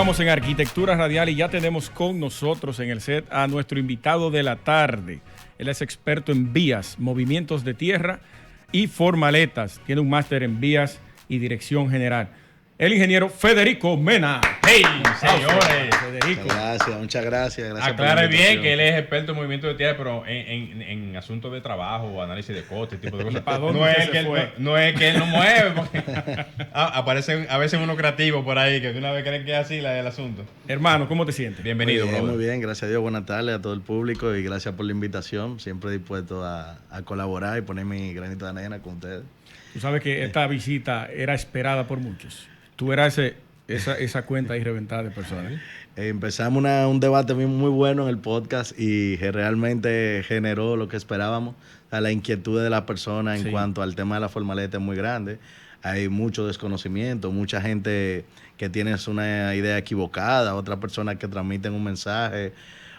Continuamos en Arquitectura Radial y ya tenemos con nosotros en el set a nuestro invitado de la tarde. Él es experto en vías, movimientos de tierra y formaletas. Tiene un máster en vías y dirección general. El ingeniero Federico Mena. ¡Hey, señores! Federico. Muchas gracias. Aclare bien que él es experto en movimiento de tierra, pero en asuntos de trabajo, análisis de costes, tipo de cosas. ¿Para dónde no, fue? Es que él no mueve, porque aparecen a veces unos creativos por ahí que de una vez creen que es así el asunto. Hermano, ¿cómo te sientes? Bienvenido, muy bien, gracias a Dios. Buenas tardes a todo el público y gracias por la invitación. Siempre dispuesto a colaborar y poner mi granito de arena con ustedes. Tú sabes que esta visita era esperada por muchos. Tú eras esa cuenta ahí reventada de personas. Empezamos un debate muy bueno en el podcast y que realmente generó lo que esperábamos. La inquietud de las personas en cuanto al tema de la formaleta es muy grande. Hay mucho desconocimiento, mucha gente que tiene una idea equivocada, otras personas que transmiten un mensaje,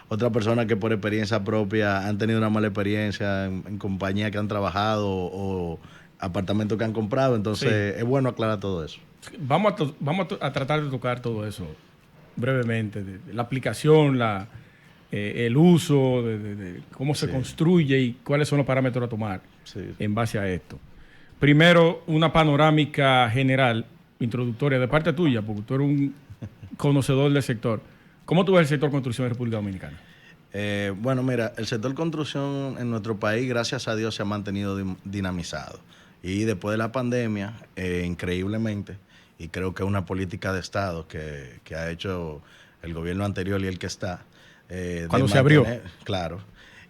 otras personas que por experiencia propia han tenido una mala experiencia en compañías que han trabajado o apartamentos que han comprado. Entonces es bueno aclarar todo eso. Vamos a tratar de tocar todo eso brevemente. De la aplicación, el uso, de cómo se construye y cuáles son los parámetros a tomar en base a esto. Primero, una panorámica general, introductoria, de parte tuya, porque tú eres un conocedor del sector. ¿Cómo tú ves el sector construcción en República Dominicana? Bueno, mira, el sector construcción en nuestro país, gracias a Dios, se ha mantenido dinamizado. Y después de la pandemia, increíblemente, y creo que es una política de Estado que ha hecho el gobierno anterior y el que está. Cuando se abrió. Claro,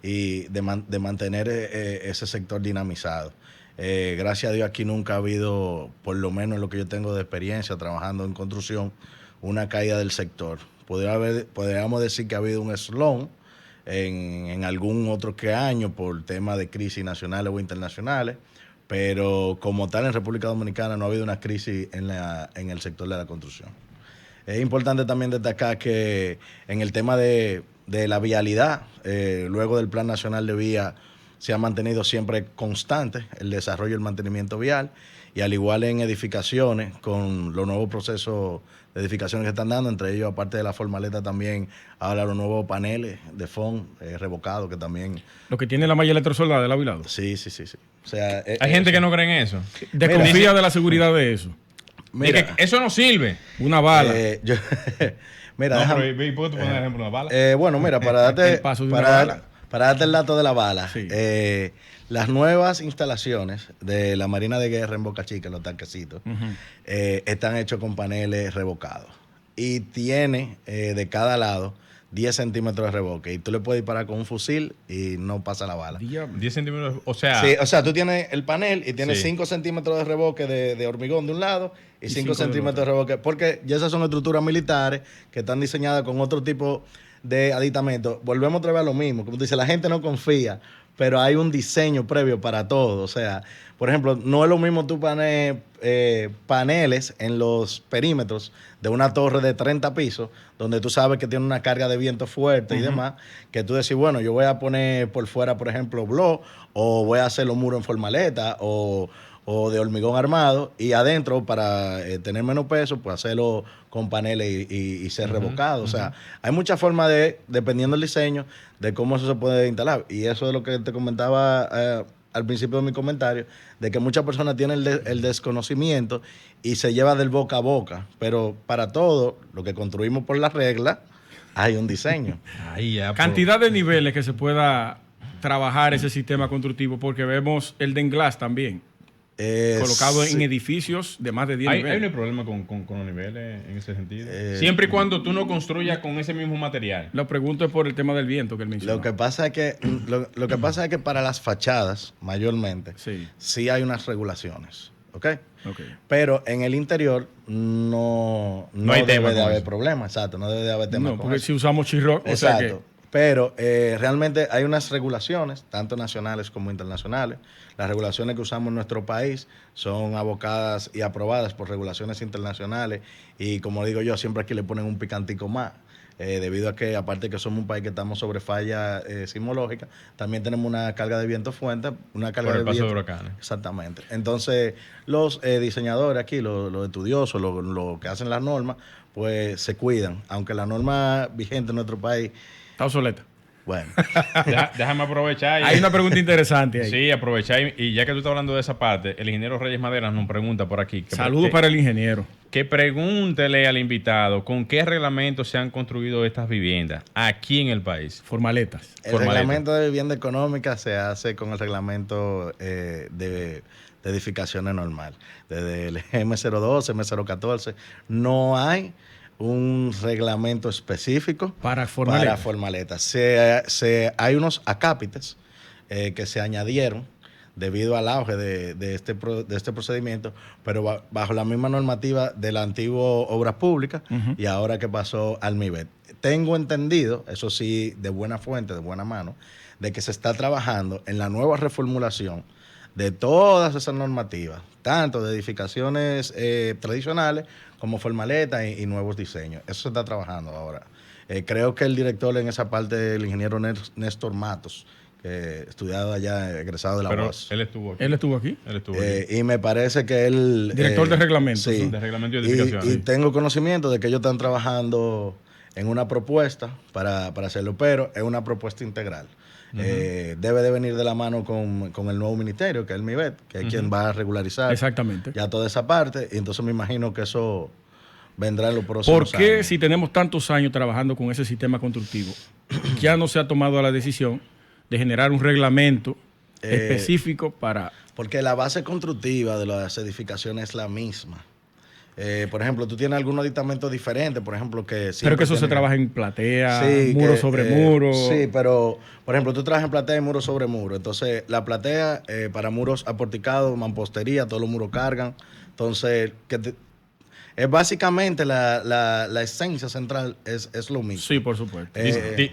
y de mantener ese sector dinamizado. Gracias a Dios aquí nunca ha habido, por lo menos en lo que yo tengo de experiencia trabajando en construcción, una caída del sector. Podríamos decir que ha habido un slump en algún otro que año por temas de crisis nacionales o internacionales, pero como tal en República Dominicana no ha habido una crisis en el sector de la construcción. Es importante también destacar que en el tema de la vialidad, luego del Plan Nacional de Vía, se ha mantenido siempre constante el desarrollo y el mantenimiento vial, y al igual en edificaciones, con los nuevos procesos de edificaciones que están dando, entre ellos, aparte de la formaleta, también ahora los nuevos paneles de FON revocados, que también... Lo que tiene la malla electrosoldada del lado y lado. Sí. O sea, hay gente que no cree en eso. Desconfía de la seguridad de eso. Mira, que eso no sirve. Una bala. Mira, no, pero ¿y por qué tú pones ejemplo de una bala? Bueno, mira, para darte el dato de la bala, sí. Las nuevas instalaciones de la Marina de Guerra en Boca Chica, los tanquecitos, están hechos con paneles revocados. Y tiene de cada lado 10 centímetros de revoque. Y tú le puedes disparar con un fusil y no pasa la bala. 10 centímetros, o sea... Sí, o sea, tú tienes el panel y tienes 5 centímetros de revoque de hormigón de un lado y 5 centímetros de revoque. Porque ya esas son estructuras militares que están diseñadas con otro tipo de aditamentos. Volvemos otra vez a lo mismo. Como tú dices, la gente no confía, pero hay un diseño previo para todo. O sea, por ejemplo, no es lo mismo tú poner paneles en los perímetros de una torre de 30 pisos, donde tú sabes que tiene una carga de viento fuerte y demás, que tú decís, bueno, yo voy a poner por fuera, por ejemplo, block, o voy a hacer los muros en formaleta, o de hormigón armado, y adentro, para tener menos peso, pues hacerlo con paneles y ser revocado. O sea, hay muchas formas dependiendo del diseño, de cómo eso se puede instalar. Y eso es lo que te comentaba al principio de mi comentario, de que muchas personas tienen el desconocimiento y se lleva del boca a boca. Pero para todo lo que construimos por la regla, hay un diseño. Cantidad de niveles que se pueda trabajar ese sistema constructivo, porque vemos el de Englass también. Colocado en edificios de más de 10 niveles. Hay un problema con los niveles en ese sentido. Siempre y cuando tú no construyas con ese mismo material. Lo pregunto es por el tema del viento que él mencionó. Lo que pasa es que para las fachadas, mayormente, sí hay unas regulaciones. ¿Ok? Pero en el interior no hay debe tema de haber problema. Exacto, no debe de haber tema. No, porque si usamos chirroc, exacto. Pero realmente hay unas regulaciones, tanto nacionales como internacionales. Las regulaciones que usamos en nuestro país son abocadas y aprobadas por regulaciones internacionales y, como digo yo, siempre aquí le ponen un picantico más. Debido a que, aparte que somos un país que estamos sobre falla sismológica, también tenemos una carga de viento fuerte, una carga por el de paso viento. de huracanes. Exactamente. Entonces, los diseñadores aquí, los estudiosos, los que hacen las normas, pues se cuidan. Aunque la norma vigente en nuestro país, Está obsoleta. bueno, Déjame aprovechar. Hay una pregunta interesante ahí. Sí, aprovechar. Y ya que tú estás hablando de esa parte, el ingeniero Reyes Maderas nos pregunta por aquí. Saludos para el ingeniero. Que pregúntele al invitado con qué reglamento se han construido estas viviendas aquí en el país. Formaletas. el reglamento de vivienda económica se hace con el reglamento de edificaciones normal. Desde el M012, M014, no hay un reglamento específico Para formaletas. formaletas. Hay unos acápites que se añadieron debido al auge de este procedimiento, pero bajo la misma normativa de la antigua Obras Públicas y ahora que pasó al MIBET. Tengo entendido, eso sí, de buena fuente, de buena mano, de que se está trabajando en la nueva reformulación de todas esas normativas, tanto de edificaciones tradicionales como formaletas y nuevos diseños. Eso se está trabajando ahora. Creo que el director en esa parte, el ingeniero Néstor Matos, estudiado allá, egresado de la UAS. Él estuvo aquí. Él estuvo aquí. Y me parece que él... Director de reglamentos. Sí. De reglamento de edificación. Y tengo conocimiento de que ellos están trabajando en una propuesta para hacerlo, pero es una propuesta integral. Debe de venir de la mano con el nuevo ministerio, que es el MIBET, que es quien va a regularizar Exactamente. ya toda esa parte. Y entonces me imagino que eso vendrá en los próximos ¿Por qué años. si tenemos tantos años trabajando con ese sistema constructivo, ya no se ha tomado la decisión de generar un reglamento específico para... Porque la base constructiva de las edificaciones es la misma. Por ejemplo, tú tienes algunos aditamentos diferentes, por ejemplo, que... Pero que eso se trabaja en platea, Sí, muro sobre muro. Sí, pero, por ejemplo, tú trabajas en platea y muro sobre muro. Entonces, la platea para muros aporticados, mampostería, todos los muros cargan. Entonces, es básicamente la esencia central es lo mismo. Sí, por supuesto.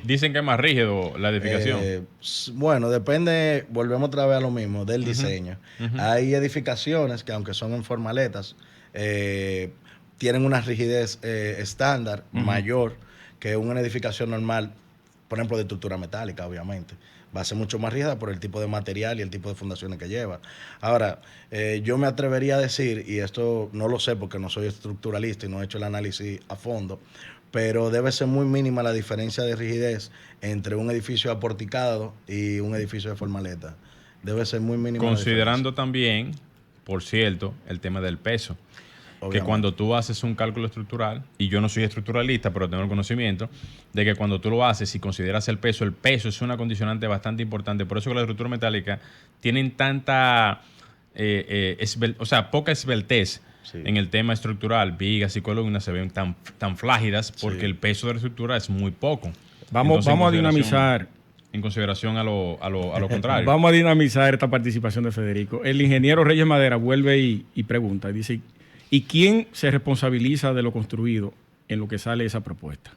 Dicen que es más rígido la edificación. Bueno, depende, volvemos otra vez a lo mismo, del diseño. Hay edificaciones que, aunque son en formaletas, tienen una rigidez estándar mayor que una edificación normal, por ejemplo, de estructura metálica, obviamente. Va a ser mucho más rígida por el tipo de material y el tipo de fundaciones que lleva. Ahora, yo me atrevería a decir, y esto no lo sé porque no soy estructuralista y no he hecho el análisis a fondo, pero debe ser muy mínima la diferencia de rigidez entre un edificio aporticado y un edificio de formaleta. Debe ser muy mínima. Considerando también, por cierto, el tema del peso. Que cuando tú haces un cálculo estructural, y yo no soy estructuralista, pero tengo el conocimiento, de que cuando tú lo haces y consideras el peso es una condicionante bastante importante. Por eso que la estructura metálica tienen tanta, poca esbeltez en el tema estructural. Vigas y columnas se ven tan flácidas porque el peso de la estructura es muy poco. Vamos a dinamizar. En consideración a lo contrario. Vamos a dinamizar esta participación de Federico. El ingeniero Reyes Madera vuelve y pregunta, dice... ¿Y quién se responsabiliza de lo construido en lo que sale esa propuesta?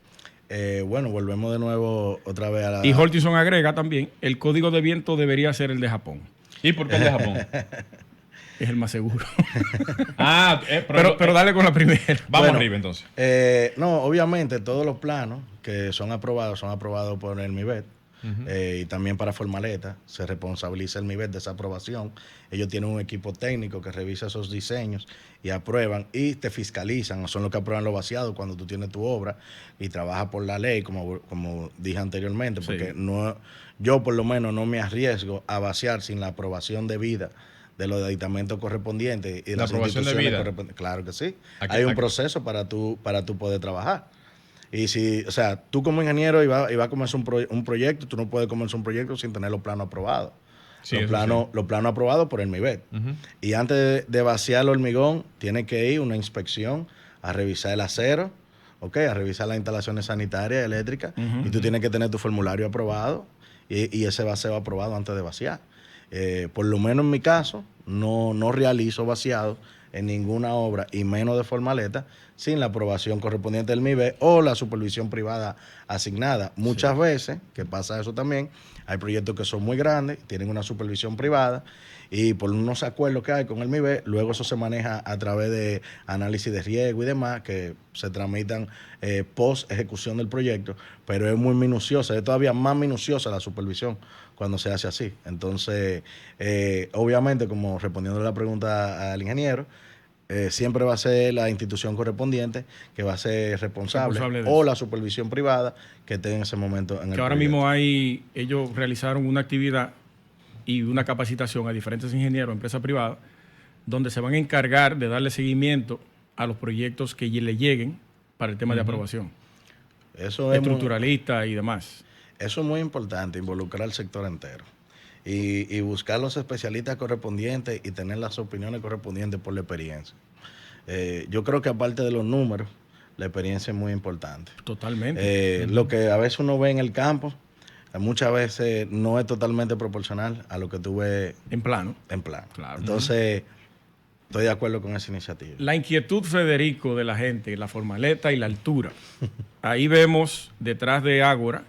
Bueno, volvemos de nuevo otra vez a la... Y Hortinson agrega también, el código de viento debería ser el de Japón. ¿Y por qué el de Japón? Es el más seguro. Pero dale con la primera. Vamos arriba entonces. No, obviamente todos los planos que son aprobados por el MIBET. Y también para formaleta se responsabiliza el MIBET de esa aprobación. Ellos tienen un equipo técnico que revisa esos diseños y aprueban y te fiscalizan. Son los que aprueban lo vaciado cuando tú tienes tu obra y trabajas por la ley, como dije anteriormente, porque yo por lo menos no me arriesgo a vaciar sin la aprobación debida de los aditamentos correspondientes y de las instituciones correspondientes. Claro que sí. Hay un proceso para tú poder trabajar. Y si, o sea, tú como ingeniero iba a comenzar un proyecto, tú no puedes comenzar un proyecto sin tener los planos aprobados. Sí, los planos aprobados por el MIBET. Y antes de vaciar el hormigón, tiene que ir una inspección a revisar el acero, a revisar las instalaciones sanitarias, eléctricas, y tú tienes que tener tu formulario aprobado y ese vacío aprobado antes de vaciar. Por lo menos en mi caso, no realizo vaciado en ninguna obra, y menos de formaleta, sin la aprobación correspondiente del MIBE o la supervisión privada asignada. Muchas veces, que pasa eso también, hay proyectos que son muy grandes, tienen una supervisión privada, y por unos acuerdos que hay con el MIBE, luego eso se maneja a través de análisis de riesgo y demás, que se tramitan post ejecución del proyecto, pero es muy minuciosa, es todavía más minuciosa la supervisión cuando se hace así. Entonces, obviamente, como respondiendo a la pregunta al ingeniero, siempre va a ser la institución correspondiente que va a ser responsable o la supervisión privada que esté en ese momento en el proyecto. Ahora mismo ellos realizaron una actividad y una capacitación a diferentes ingenieros, empresas privadas, donde se van a encargar de darle seguimiento a los proyectos que le lleguen para el tema de aprobación. Eso es estructuralista y demás. Eso es muy importante, involucrar al sector entero. Y buscar los especialistas correspondientes y tener las opiniones correspondientes por la experiencia. Yo creo que aparte de los números, la experiencia es muy importante. Totalmente. Lo que a veces uno ve en el campo, muchas veces no es totalmente proporcional a lo que tú ves en plano. Claro. Entonces, estoy de acuerdo con esa iniciativa. La inquietud, Federico, de la gente, la formaleta y la altura. Ahí vemos detrás de Ágora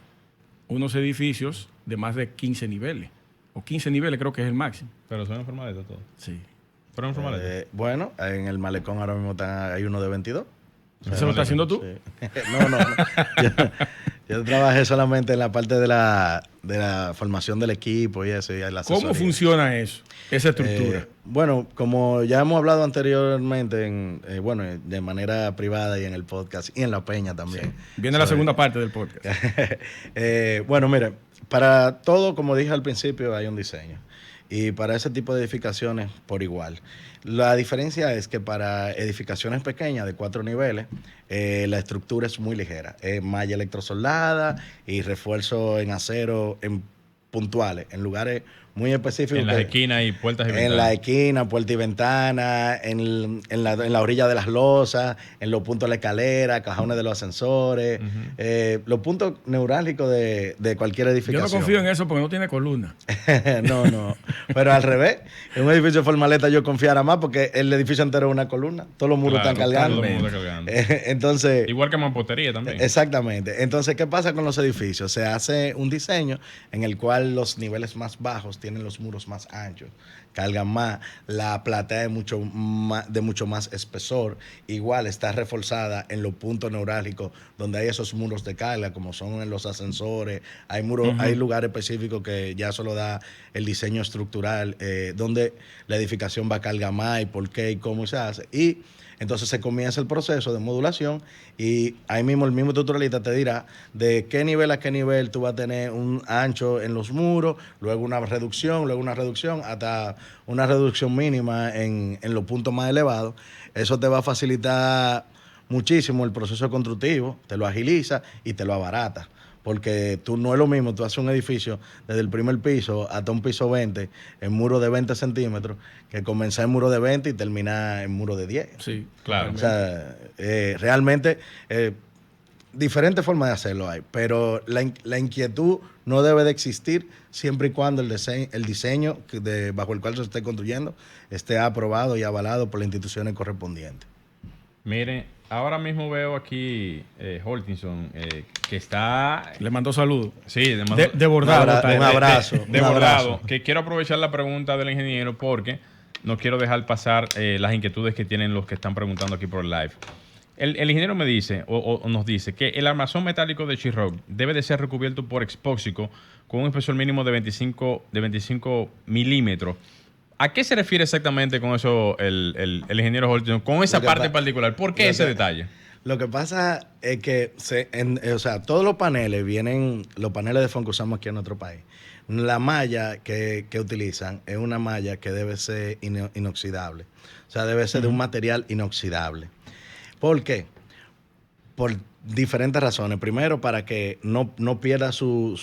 unos edificios de más de 15 niveles. O 15 niveles creo que es el máximo. Pero son en formaleta todos. Sí. ¿Fueron en formaleta? Bueno, en el malecón ahora mismo hay uno de 22. ¿Eso lo estás haciendo tú? Sí. No. Yo trabajé solamente en la parte de la formación del equipo y eso. Y la ¿Cómo funciona eso, esa estructura? Bueno, como ya hemos hablado anteriormente, de manera privada y en el podcast y en la peña también. Sí. Viene la segunda parte del podcast. Bueno, mire, para todo, como dije al principio, hay un diseño. Y para ese tipo de edificaciones, por igual. La diferencia es que para edificaciones pequeñas de 4 niveles, la estructura es muy ligera. Es malla electrosoldada y refuerzo en acero puntuales, en lugares muy específicos. En las esquinas y puertas y ventanas. En la esquina, puerta y ventana, en la orilla de las losas, en los puntos de la escalera, cajones de los ascensores, los puntos neurálgicos de cualquier edificación. Yo no confío en eso porque no tiene columna. No. Pero al revés, en un edificio de formaleta yo confiara más porque el edificio entero es una columna. Todos los muros están cargando. Entonces, igual que mampostería también. Exactamente. Entonces, ¿qué pasa con los edificios? Se hace un diseño en el cual los niveles más bajos tienen los muros más anchos, cargan más, la platea es mucho más espesor, igual está reforzada en los puntos neurálgicos donde hay esos muros de carga, como son en los ascensores, hay hay lugares específicos que ya solo da el diseño estructural, donde la edificación va a cargar más y por qué y cómo se hace. Y entonces se comienza el proceso de modulación y ahí mismo el mismo estructuralista te dirá de qué nivel a qué nivel tú vas a tener un ancho en los muros, luego una reducción, hasta una reducción mínima en los puntos más elevados. Eso te va a facilitar muchísimo el proceso constructivo, te lo agiliza y te lo abarata. Porque no es lo mismo, tú haces un edificio desde el primer piso hasta un piso 20 en muro de 20 centímetros que comenzar en muro de 20 y terminar en muro de 10. Sí, claro. O sea, realmente diferentes formas de hacerlo hay, pero la inquietud no debe de existir siempre y cuando el diseño bajo el cual se esté construyendo esté aprobado y avalado por las instituciones correspondientes. Miren, ahora mismo veo aquí Holtinson, que está... Le mandó saludos. Sí, de bordado. Un abrazo. De bordado. Que quiero aprovechar la pregunta del ingeniero porque no quiero dejar pasar las inquietudes que tienen los que están preguntando aquí por el live. El ingeniero me dice, o nos dice, que el armazón metálico de Sheetrock debe de ser recubierto por expóxico con un espesor mínimo de 25 milímetros. ¿A qué se refiere exactamente con eso el ingeniero Holton, con esa parte particular? ¿Por qué ese detalle? Lo que pasa es que todos los paneles de foam que usamos aquí en nuestro país. La malla que utilizan es una malla que debe ser inoxidable. O sea, debe ser de un material inoxidable. ¿Por qué? Por diferentes razones. Primero, para que no pierda su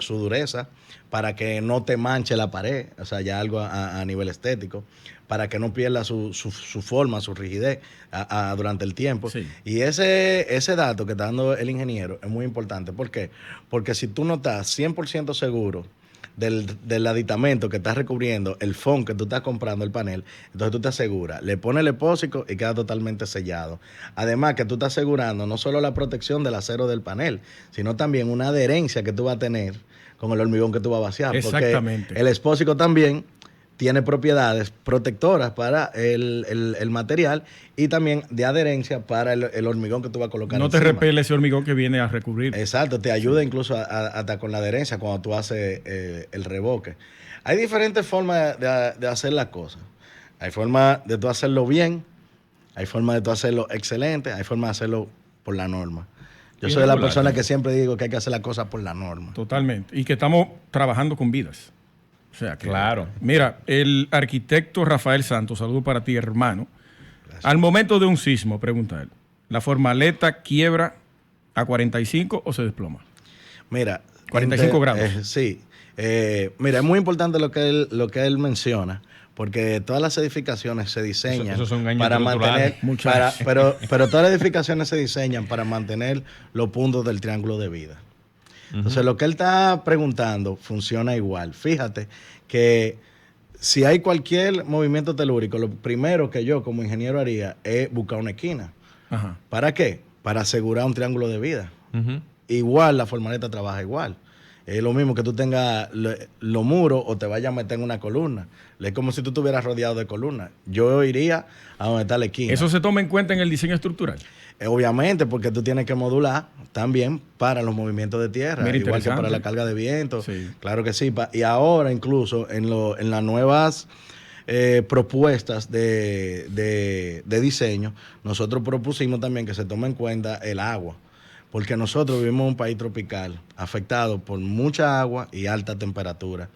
dureza, para que no te manche la pared, o sea, ya algo a nivel estético, para que no pierda su forma, su rigidez durante el tiempo. Sí. Y ese dato que está dando el ingeniero es muy importante. ¿Por qué? Porque si tú no estás 100% seguro del aditamento que estás recubriendo, el foam que tú estás comprando, el panel, entonces tú te aseguras, le pones el epóxico y queda totalmente sellado. Además que tú estás asegurando no solo la protección del acero del panel, sino también una adherencia que tú vas a tener con el hormigón que tú vas a vaciar. Exactamente. Porque el epóxico también tiene propiedades protectoras para el material y también de adherencia para el hormigón que tú vas a colocar no encima. te repele ese hormigón que viene a recubrir. Exacto, te ayuda incluso hasta con la adherencia cuando tú haces el revoque. Hay diferentes formas de hacer las cosas. Hay formas de tú hacerlo bien, hay formas de tú hacerlo excelente, hay formas de hacerlo por la norma. Yo soy de la persona que siempre digo que hay que hacer las cosas por la norma. Totalmente. Y que estamos trabajando con vidas. O sea, que, claro. Mira, el arquitecto Rafael Santos, saludo para ti, hermano. Gracias. Al momento de un sismo, pregunta él, ¿la formaleta quiebra a 45 o se desploma? Mira, 45 grados. Sí. Mira, es muy importante lo que él menciona, porque todas las edificaciones se diseñan para mantener, pero todas las edificaciones se diseñan para mantener los puntos del triángulo de vida. Entonces, lo que él está preguntando funciona igual. Fíjate que si hay cualquier movimiento telúrico, lo primero que yo como ingeniero haría es buscar una esquina. Ajá. ¿Para qué? Para asegurar un triángulo de vida. Igual la formaleta trabaja igual. Es lo mismo que tú tengas los muros o te vayas a meter en una columna. Es como si tú estuvieras rodeado de columnas. Yo iría a donde está la esquina. ¿Eso se toma en cuenta en el diseño estructural? Obviamente, porque tú tienes que modular también para los movimientos de tierra, igual que para la carga de viento. Sí. Claro que sí. Y ahora incluso en las nuevas propuestas de diseño, nosotros propusimos también que se tome en cuenta el agua. Porque nosotros vivimos en un país tropical, afectado por mucha agua y alta temperatura.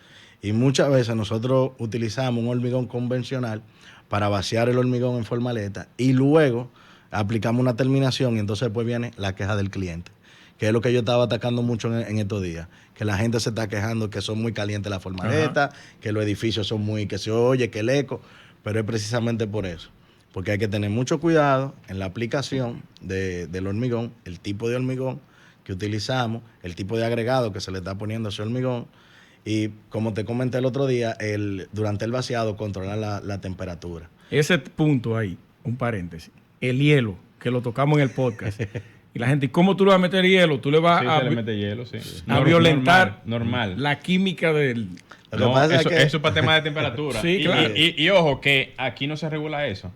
Y muchas veces nosotros utilizamos un hormigón convencional para vaciar el hormigón en formaleta y luego aplicamos una terminación y entonces pues viene la queja del cliente, que es lo que yo estaba atacando mucho en estos días, que la gente se está quejando que son muy calientes las formaletas, que los edificios son muy, que se oye, que el eco, pero es precisamente por eso. Porque hay que tener mucho cuidado en la aplicación del hormigón, el tipo de hormigón que utilizamos, el tipo de agregado que se le está poniendo a ese hormigón. Y como te comenté el otro día, durante el vaciado controlar la temperatura. Ese punto ahí, un paréntesis, el hielo, que lo tocamos en el podcast. Y la gente, ¿cómo tú le vas a meter hielo? Tú le vas le mete hielo, a violentar normal. La química del... Eso es para temas de temperatura. Sí, claro. Y ojo, que aquí no se regula eso.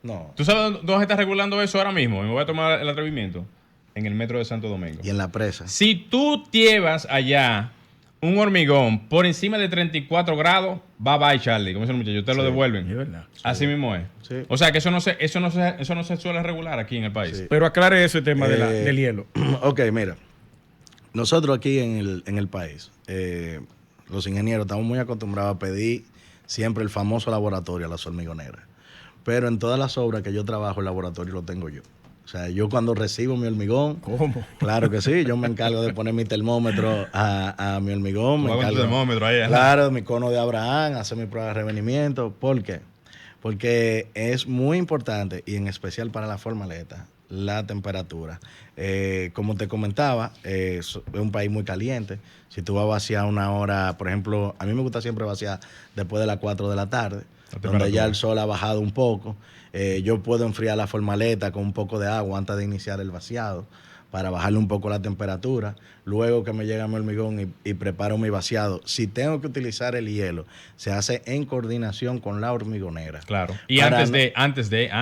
No. ¿Tú sabes dónde se está regulando eso ahora mismo? Me voy a tomar el atrevimiento. En el metro de Santo Domingo. Y en la presa. Si tú llevas allá un hormigón por encima de 34 grados, bye, Charlie. Como dice el muchacho, te lo devuelven. Es verdad. Así mismo es. Sí. O sea que eso no se suele regular aquí en el país. Sí. Pero aclare ese tema del hielo. Ok, mira. Nosotros aquí en el país, los ingenieros estamos muy acostumbrados a pedir siempre el famoso laboratorio a las hormigoneras. Pero en todas las obras que yo trabajo, el laboratorio lo tengo yo. O sea, yo cuando recibo mi hormigón... ¿Cómo? Claro que sí. Yo me encargo de poner mi termómetro a mi hormigón. Me encargo, termómetro ahí, claro, mi cono de Abraham, hacer mi prueba de revenimiento. ¿Por qué? Porque es muy importante, y en especial para la formaleta, la temperatura. Como te comentaba, es un país muy caliente. Si tú vas a vaciar una hora, por ejemplo, a mí me gusta siempre vaciar después de las 4 de la tarde, donde ya el sol ha bajado un poco. Yo puedo enfriar la formaleta con un poco de agua antes de iniciar el vaciado para bajarle un poco la temperatura. Luego que me llega mi hormigón y preparo mi vaciado. Si tengo que utilizar el hielo, se hace en coordinación con la hormigonera. Claro. Y antes de.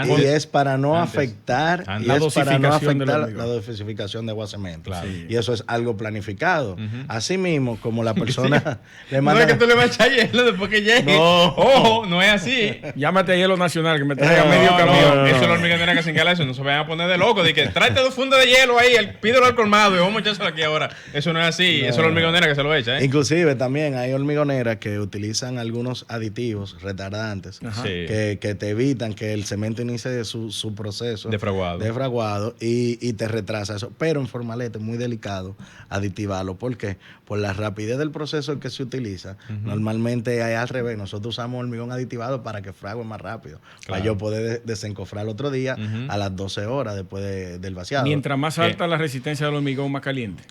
Y es para no afectar la dosificación de agua cemento. Claro. Sí. Y eso es algo planificado. Asimismo, como la persona le manda... No es que tú le vas a echar hielo después que llegue. No. Ojo, no es así. Llámate a Hielo Nacional que me traiga medio camión. No. Eso es la hormigonera que se encarga eso. No se vayan a poner de loco. De que tráete 2 fundas de hielo ahí, pídelo al colmado y vamos a echárselo aquí ahora. Eso no es así. No. Eso es la hormigonera que se lo echa. Inclusive también hay hormigoneras que utilizan algunos aditivos retardantes que te evitan que el cemento inicie su proceso de fraguado y te retrasa eso. Pero en formaleta es muy delicado aditivarlo. ¿Por qué? Por la rapidez del proceso que se utiliza. Normalmente es al revés. Nosotros usamos hormigón aditivado para que frague más rápido. Claro. Para yo poder puede desencofrar el otro día a las 12 horas después del vaciado. Mientras más alta la resistencia del hormigón, más caliente.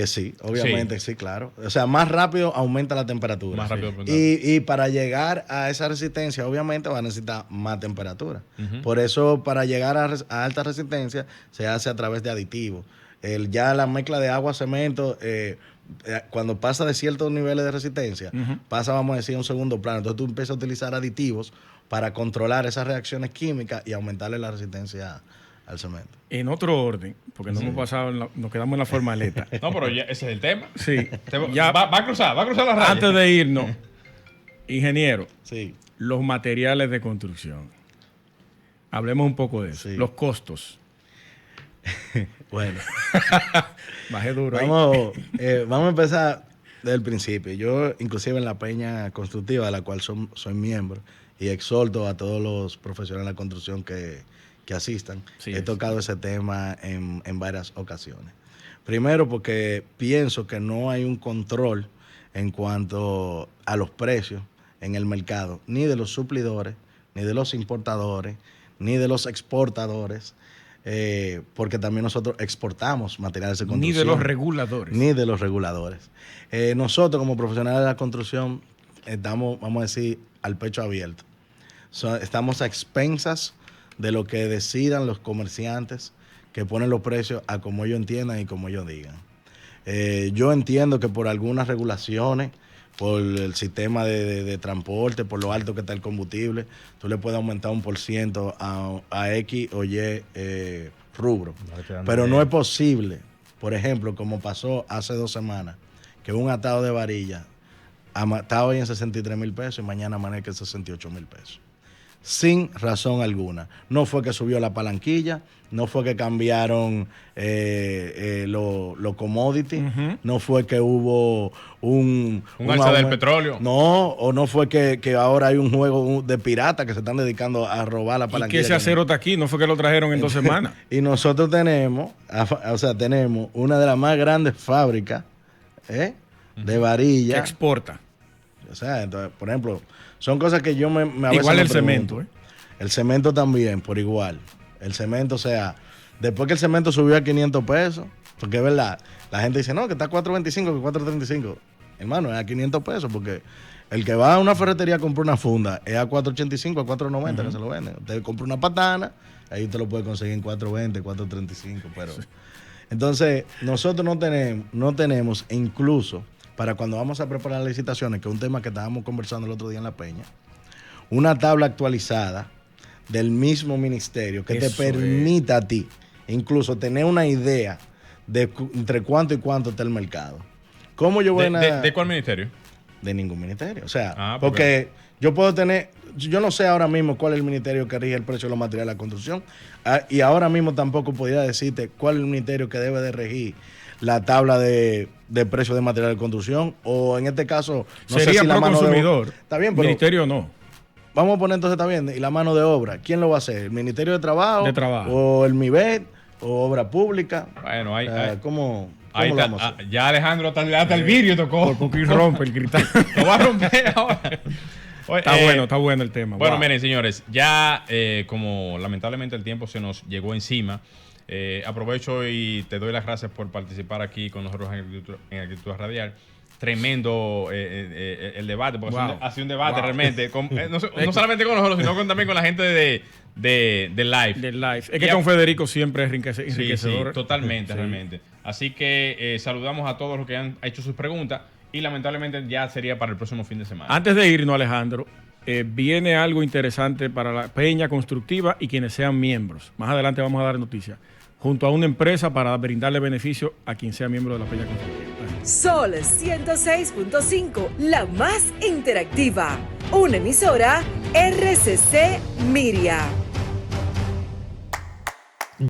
Sí, obviamente, sí, claro. O sea, más rápido aumenta la temperatura. Más rápido. Y para llegar a esa resistencia, obviamente va a necesitar más temperatura. Por eso, para llegar a alta resistencia, se hace a través de aditivos. Ya la mezcla de agua, cemento, cuando pasa de ciertos niveles de resistencia, pasa, vamos a decir, a un segundo plano. Entonces tú empiezas a utilizar aditivos para controlar esas reacciones químicas y aumentarle la resistencia al cemento. En otro orden, porque no hemos pasado, nos quedamos en la formaleta. No, pero ya, ese es el tema. Sí. Ya va a cruzar la raya. Antes de irnos, ingeniero, Sí. los materiales de construcción. Hablemos un poco de eso. Sí. Los costos. Bueno. Bajé duro ahí. Vamos a empezar desde el principio. Yo, inclusive en la peña constructiva, de la cual soy miembro, y exhorto a todos los profesionales de la construcción que asistan, he tocado ese tema en varias ocasiones. Primero, porque pienso que no hay un control en cuanto a los precios en el mercado, ni de los suplidores, ni de los importadores, ni de los exportadores, porque también nosotros exportamos materiales de construcción. Ni de los reguladores. Ni de los reguladores. Nosotros, como profesionales de la construcción, estamos, vamos a decir, al pecho abierto. Estamos a expensas de lo que decidan los comerciantes, que ponen los precios a como ellos entiendan y como ellos digan. Yo entiendo que por algunas regulaciones, por el sistema de transporte, por lo alto que está el combustible, tú le puedes aumentar 1% a X o Y rubro. Pero no es posible, por ejemplo, como pasó hace 2 semanas, que un atado de varilla estaba hoy en 63,000 pesos y mañana amanece en 68,000 pesos. Sin razón alguna. No fue que subió la palanquilla, no fue que cambiaron los commodities, no fue que hubo un alza del petróleo. No, o no fue que ahora hay un juego de piratas que se están dedicando a robar la palanquilla. Y que ese acero está aquí, no fue que lo trajeron en 2 semanas. Y nosotros tenemos una de las más grandes fábricas de varilla. Que exporta. O sea, entonces, por ejemplo, son cosas que yo a veces igual el pregunto. cemento, El cemento también, por igual. El cemento, o sea, después que el cemento subió a 500 pesos, porque es verdad, la gente dice, no, que está a 4.25, que 4.35. Hermano, es a 500 pesos, porque el que va a una ferretería a comprar una funda es a 4.85, a 4.90 que se lo venden. Usted compra una patana, ahí usted lo puede conseguir en 4.20, 4.35, pero... Sí. Entonces, nosotros no tenemos, e incluso para cuando vamos a preparar las licitaciones, que es un tema que estábamos conversando el otro día en La Peña, una tabla actualizada del mismo ministerio que te permita a ti incluso tener una idea de entre cuánto y cuánto está el mercado. ¿Cómo yo voy ¿De cuál ministerio? De ningún ministerio. O sea, porque yo puedo tener... Yo no sé ahora mismo cuál es el ministerio que rige el precio de los materiales de la construcción, y ahora mismo tampoco podría decirte cuál es el ministerio que debe de regir la tabla de precios de material de construcción, o en este caso no sería sé si la mano consumidor. Está bien, pero ministerio no. Vamos a poner entonces, está bien, y la mano de obra, ¿quién lo va a hacer? ¿El Ministerio de Trabajo? ¿O el MIBET? ¿O Obra Pública? Bueno, ¿cómo lo vamos a hacer? Ya Alejandro hasta el vidrio tocó. Porque rompe el cristal. Lo va a romper ahora. Está bueno el tema. Bueno, miren, señores, ya como lamentablemente el tiempo se nos llegó encima, aprovecho y te doy las gracias por participar aquí con nosotros en Agricultura Radial. Tremendo el debate, porque ha sido un debate realmente, no solamente con nosotros, sino también con la gente de Live. Del Live. Es que con Federico siempre es enriquecedor. Sí, totalmente, realmente. Así que saludamos a todos los que han hecho sus preguntas y lamentablemente ya sería para el próximo fin de semana. Antes de irnos, Alejandro, viene algo interesante para la Peña Constructiva y quienes sean miembros. Más adelante vamos a dar noticias. Junto a una empresa para brindarle beneficio a quien sea miembro de la Peña Constructiva. Sol 106.5, la más interactiva. Una emisora RCC Miria.